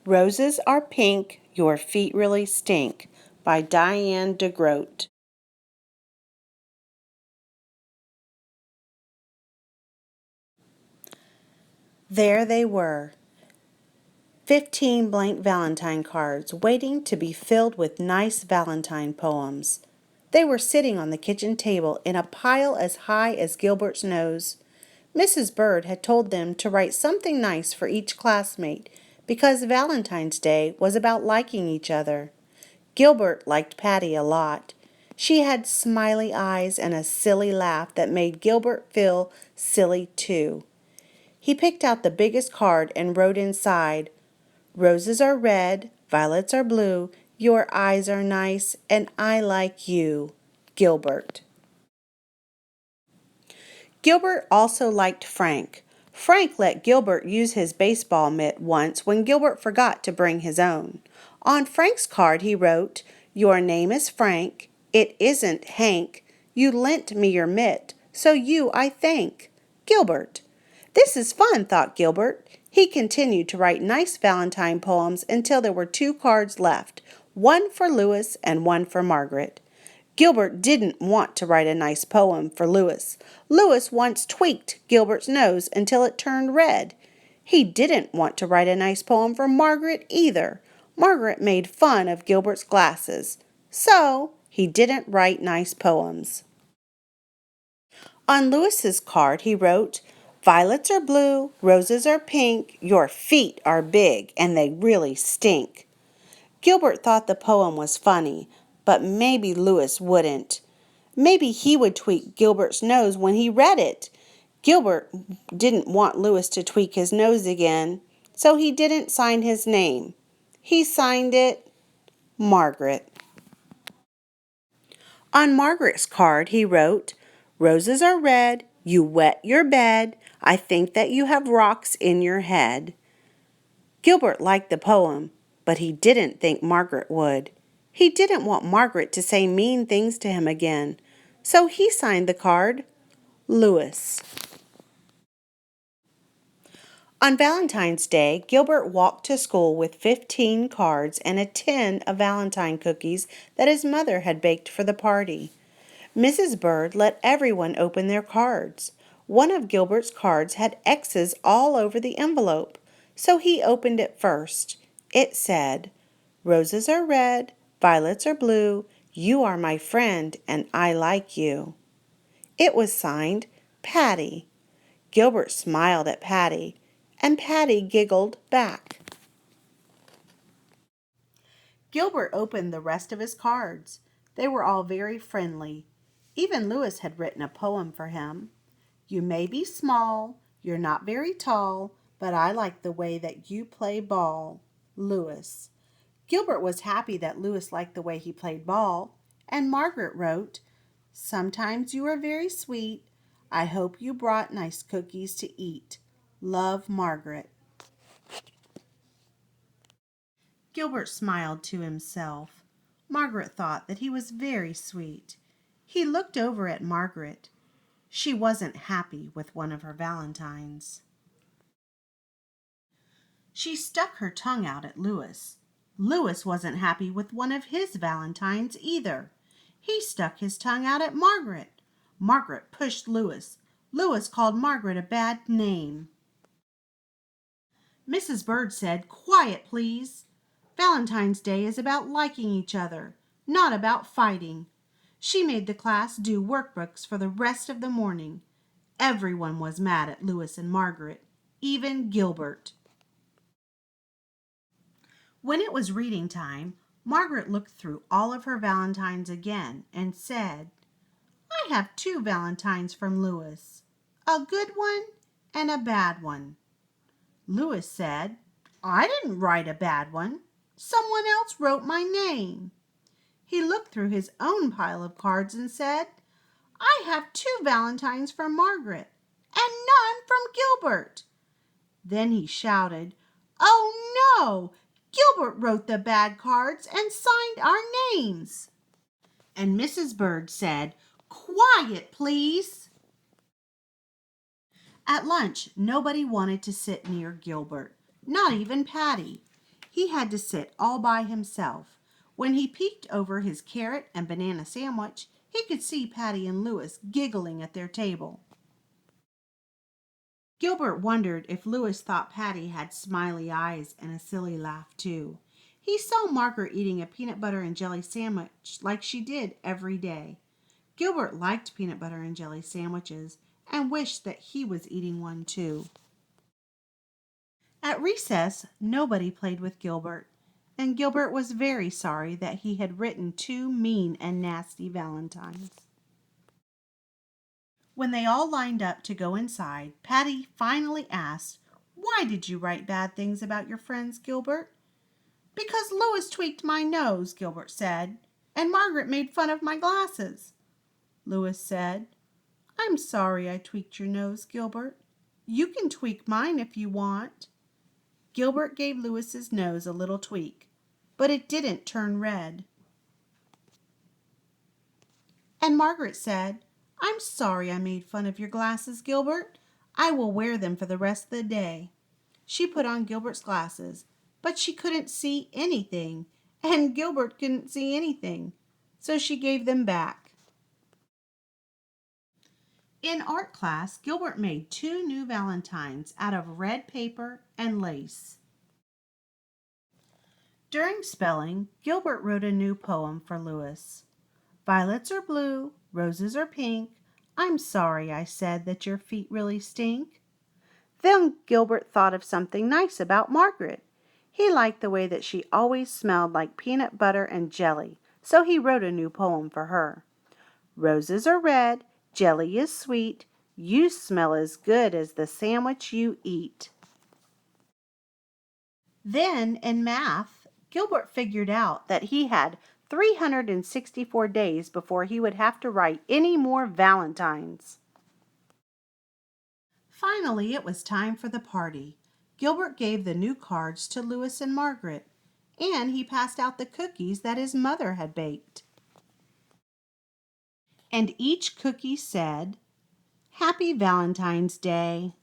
Roses are pink, your feet really stink, by Diane DeGroat. There they were, 15 blank Valentine cards waiting to be filled with nice Valentine poems. They were sitting on the kitchen table in a pile as high as Gilbert's nose. Mrs. Bird had told them to write something nice for each classmate because Valentine's Day was about liking each other. Gilbert liked Patty a lot. She had smiley eyes and a silly laugh that made Gilbert feel silly too. He picked out the biggest card and wrote inside, "Roses are red, violets are blue, your eyes are nice, and I like you, Gilbert." Gilbert also liked Frank. Frank let Gilbert use his baseball mitt once when Gilbert forgot to bring his own. On Frank's card he wrote, "Your name is Frank. It isn't Hank. You lent me your mitt, so you I thank. Gilbert." This is fun, thought Gilbert. He continued to write nice Valentine poems until there were 2 cards left, one for Louis and one for Margaret. Gilbert didn't want to write a nice poem for Louis. Louis once tweaked Gilbert's nose until it turned red. He didn't want to write a nice poem for Margaret either. Margaret made fun of Gilbert's glasses. So he didn't write nice poems. On Louis's card he wrote, "Violets are blue, roses are pink, your feet are big, and they really stink." Gilbert thought the poem was funny, but maybe Louis wouldn't. Maybe he would tweak Gilbert's nose when he read it. Gilbert didn't want Louis to tweak his nose again, so he didn't sign his name. He signed it Margaret. On Margaret's card he wrote, "Roses are red, you wet your bed, I think that you have rocks in your head." Gilbert liked the poem, but he didn't think Margaret would. He didn't want Margaret to say mean things to him again, so he signed the card Louis. On Valentine's Day, Gilbert walked to school with 15 cards and a tin of Valentine cookies that his mother had baked for the party. Mrs. Bird let everyone open their cards. One of Gilbert's cards had X's all over the envelope, so he opened it first. It said, "Roses are red, violets are blue, you are my friend and I like you." It was signed Patty. Gilbert smiled at Patty, and Patty giggled back. Gilbert opened the rest of his cards. They were all very friendly. Even Louis had written a poem for him. "You may be small, you're not very tall, but I like the way that you play ball, Louis." Gilbert was happy that Louis liked the way he played ball, and Margaret wrote, "Sometimes you are very sweet. I hope you brought nice cookies to eat. Love, Margaret." Gilbert smiled to himself. Margaret thought that he was very sweet. He looked over at Margaret. She wasn't happy with one of her valentines. She stuck her tongue out at Louis. Louis wasn't happy with one of his valentines either. He stuck his tongue out at Margaret. Margaret pushed Louis. Louis called Margaret a bad name. Mrs. Bird said, "Quiet, please. Valentine's Day is about liking each other, not about fighting." She made the class do workbooks for the rest of the morning. Everyone was mad at Louis and Margaret, even Gilbert. When it was reading time, Margaret looked through all of her valentines again and said, "I have 2 valentines from Louis, a good one and a bad one." Louis said, "I didn't write a bad one. Someone else wrote my name." He looked through his own pile of cards and said, "I have 2 valentines from Margaret and none from Gilbert." Then he shouted, "Oh no! Gilbert wrote the bad cards and signed our names." And Mrs. Bird said, "Quiet, please." At lunch, nobody wanted to sit near Gilbert, not even Patty. He had to sit all by himself. When he peeked over his carrot and banana sandwich, he could see Patty and Louis giggling at their table. Gilbert wondered if Louis thought Patty had smiley eyes and a silly laugh too. He saw Margaret eating a peanut butter and jelly sandwich like she did every day. Gilbert liked peanut butter and jelly sandwiches and wished that he was eating one too. At recess, nobody played with Gilbert, and Gilbert was very sorry that he had written 2 mean and nasty valentines. When they all lined up to go inside, Patty finally asked, "Why did you write bad things about your friends, Gilbert?" "Because Louis tweaked my nose," Gilbert said, "and Margaret made fun of my glasses." Louis said, "I'm sorry I tweaked your nose, Gilbert. You can tweak mine if you want." Gilbert gave Louis's nose a little tweak, but it didn't turn red. And Margaret said, "I'm sorry I made fun of your glasses, Gilbert. I will wear them for the rest of the day." She put on Gilbert's glasses, but she couldn't see anything, and Gilbert couldn't see anything, so she gave them back. In art class, Gilbert made 2 new valentines out of red paper and lace. During spelling, Gilbert wrote a new poem for Louis. "Violets are blue, roses are pink. I'm sorry I said that your feet really stink." Then Gilbert thought of something nice about Margaret. He liked the way that she always smelled like peanut butter and jelly, so he wrote a new poem for her. "Roses are red, jelly is sweet. You smell as good as the sandwich you eat." Then in math, Gilbert figured out that he had 364 days before he would have to write any more valentines. Finally, it was time for the party. Gilbert gave the new cards to Louis and Margaret, and he passed out the cookies that his mother had baked. And each cookie said, "Happy Valentine's Day."